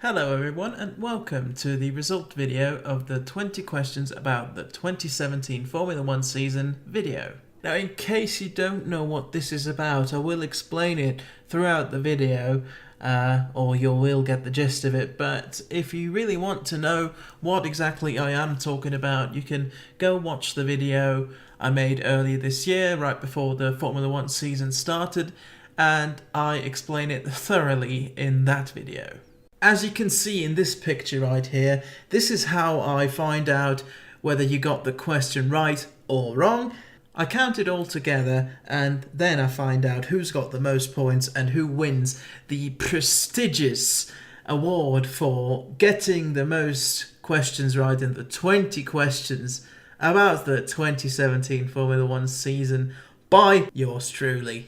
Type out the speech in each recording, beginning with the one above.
Hello everyone and welcome to the result video of the 20 questions about the 2017 Formula 1 season video. Now in case you don't know what this is about, I will explain it throughout the video or you will get the gist of it, but if you really want to know what exactly I am talking about, you can go watch the video I made earlier this year right before the Formula 1 season started, and I explain it thoroughly in that video. As you can see in this picture right here, this is how I find out whether you got the question right or wrong. I count it all together and then I find out who's got the most points and who wins the prestigious award for getting the most questions right in the 20 questions about the 2017 Formula 1 season by yours truly.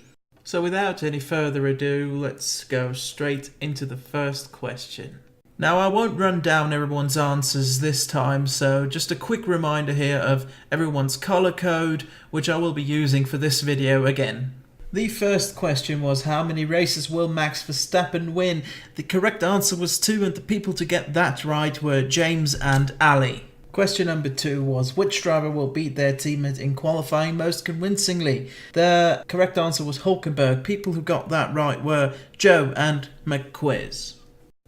So without any further ado, let's go straight into the first question. Now I won't run down everyone's answers this time, so just a quick reminder here of everyone's colour code, which I will be using for this video again. The first question was, how many races will Max Verstappen win? The correct answer was 2, and the people to get that right were James and Ali. Question number 2 was, which driver will beat their teammate in qualifying most convincingly? The correct answer was Hulkenberg. People who got that right were Joe and McQuiz.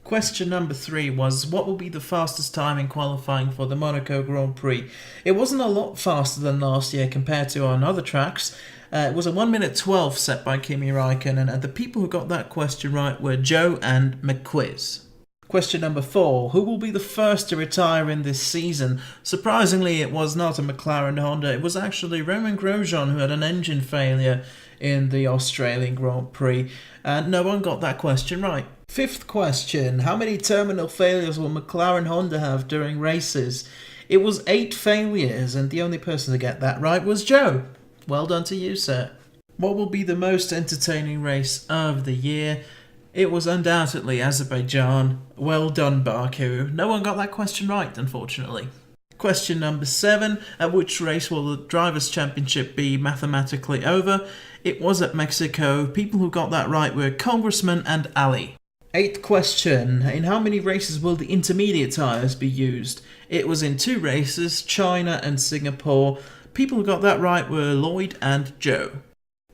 Question number 3 was, what will be the fastest time in qualifying for the Monaco Grand Prix? It wasn't a lot faster than last year compared to on other tracks. It was a 1 minute 12 set by Kimi Raikkonen, and the people who got that question right were Joe and McQuiz. Question number 4. Who will be the first to retire in this season? Surprisingly, it was not a McLaren Honda. It was actually Romain Grosjean who had an engine failure in the Australian Grand Prix. And no one got that question right. 5th question. How many terminal failures will McLaren Honda have during races? It was 8 failures, and the only person to get that right was Joe. Well done to you, sir. What will be the most entertaining race of the year? It was undoubtedly Azerbaijan. Well done, Baku. No one got that question right, unfortunately. Question number 7. At which race will the Drivers' Championship be mathematically over? It was at Mexico. People who got that right were Congressman and Ali. 8th question. In how many races will the intermediate tyres be used? It was in 2 races, China and Singapore. People who got that right were Lloyd and Joe.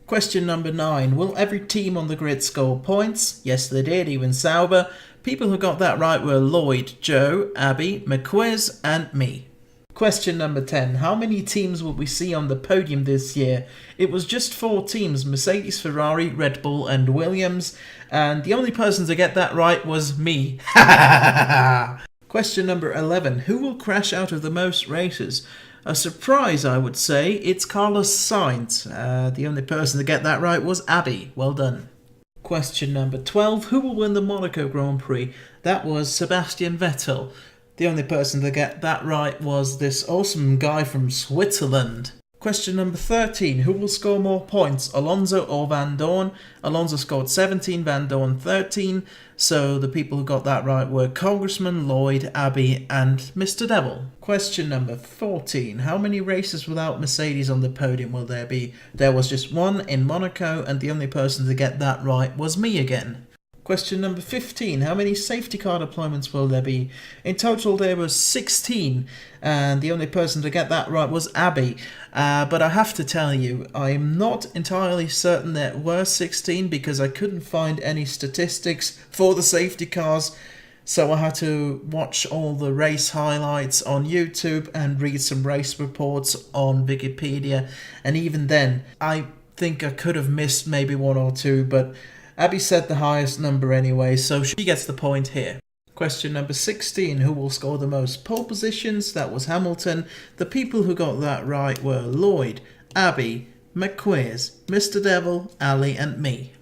Question number 9. Will every team on the grid score points? Yes, they did, even Sauber. People who got that right were Lloyd, Joe, Abby, McQuiz, and me. Question number 10. How many teams will we see on the podium this year? It was just 4 teams, Mercedes, Ferrari, Red Bull, and Williams. And the only person to get that right was me. Question number 11. Who will crash out of the most races? A surprise, I would say. It's Carlos Sainz. The only person to get that right was Abby. Well done. Question number 12. Who will win the Monaco Grand Prix? That was Sebastian Vettel. The only person to get that right was this awesome guy from Switzerland. Question number 13. Who will score more points, Alonso or Van Dorn? Alonso scored 17, Van Dorn 13. So the people who got that right were Congressman, Lloyd, Abby, and Mr. Devil. Question number 14. How many races without Mercedes on the podium will there be? There was just 1 in Monaco, and the only person to get that right was me again. Question number 15. How many safety car deployments will there be? In total there were 16, and the only person to get that right was Abby. But I have to tell you, I'm not entirely certain there were 16 because I couldn't find any statistics for the safety cars. So I had to watch all the race highlights on YouTube and read some race reports on Wikipedia. And even then, I think I could have missed maybe 1 or 2, but Abby said the highest number anyway, so she gets the point here. Question number 16. Who will score the most pole positions? That was Hamilton. The people who got that right were Lloyd, Abby, McQuiz, Mr. Devil, Ali, and me.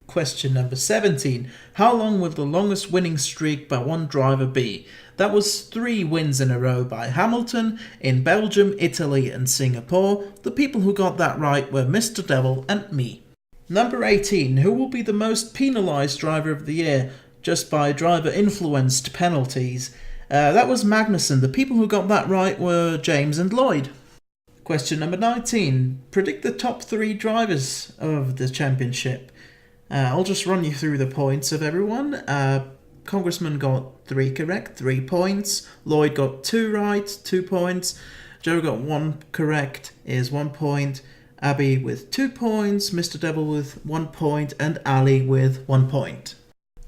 Question number 17. How long will the longest winning streak by one driver be? That was 3 wins in a row by Hamilton in Belgium, Italy, and Singapore. The people who got that right were Mr. Devil and me. Number 18. Who will be the most penalised driver of the year just by driver-influenced penalties? That was Magnussen. The people who got that right were James and Lloyd. Question number 19. Predict the top 3 drivers of the championship. I'll just run you through the points of everyone. Congressman got 3 correct, 3 points. Lloyd got 2 right, 2 points. Joe got 1 correct, is 1 point. Abby with 2 points, Mr. Devil with 1 point, and Ali with 1 point.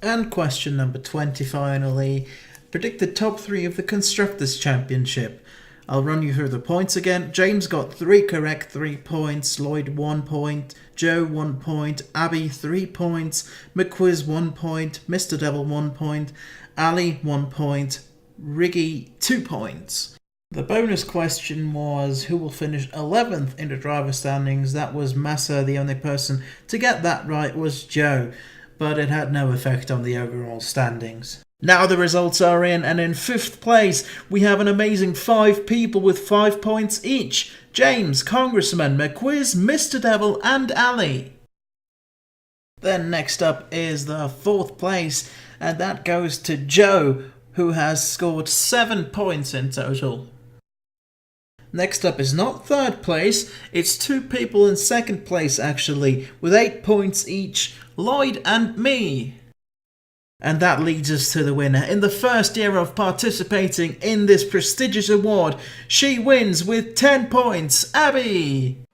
And question number 20 finally. Predict the top 3 of the Constructors' Championship. I'll run you through the points again. James got 3 correct, 3 points. Lloyd 1 point. Joe 1 point. Abby 3 points. McQuiz 1 point. Mr. Devil 1 point. Ali 1 point. Riggy 2 points. The bonus question was who will finish 11th in the driver standings. That was Massa. The only person to get that right was Joe, but it had no effect on the overall standings. Now the results are in, and in 5th place we have an amazing 5 people with 5 points each. James, Congressman, McQuiz, Mr. Devil and Ali. Then next up is the 4th place, and that goes to Joe, who has scored 7 points in total. Next up is not 3rd place, it's 2 people in 2nd place actually, with 8 points each, Lloyd and me. And that leads us to the winner. In the first year of participating in this prestigious award, she wins with 10 points, Abby!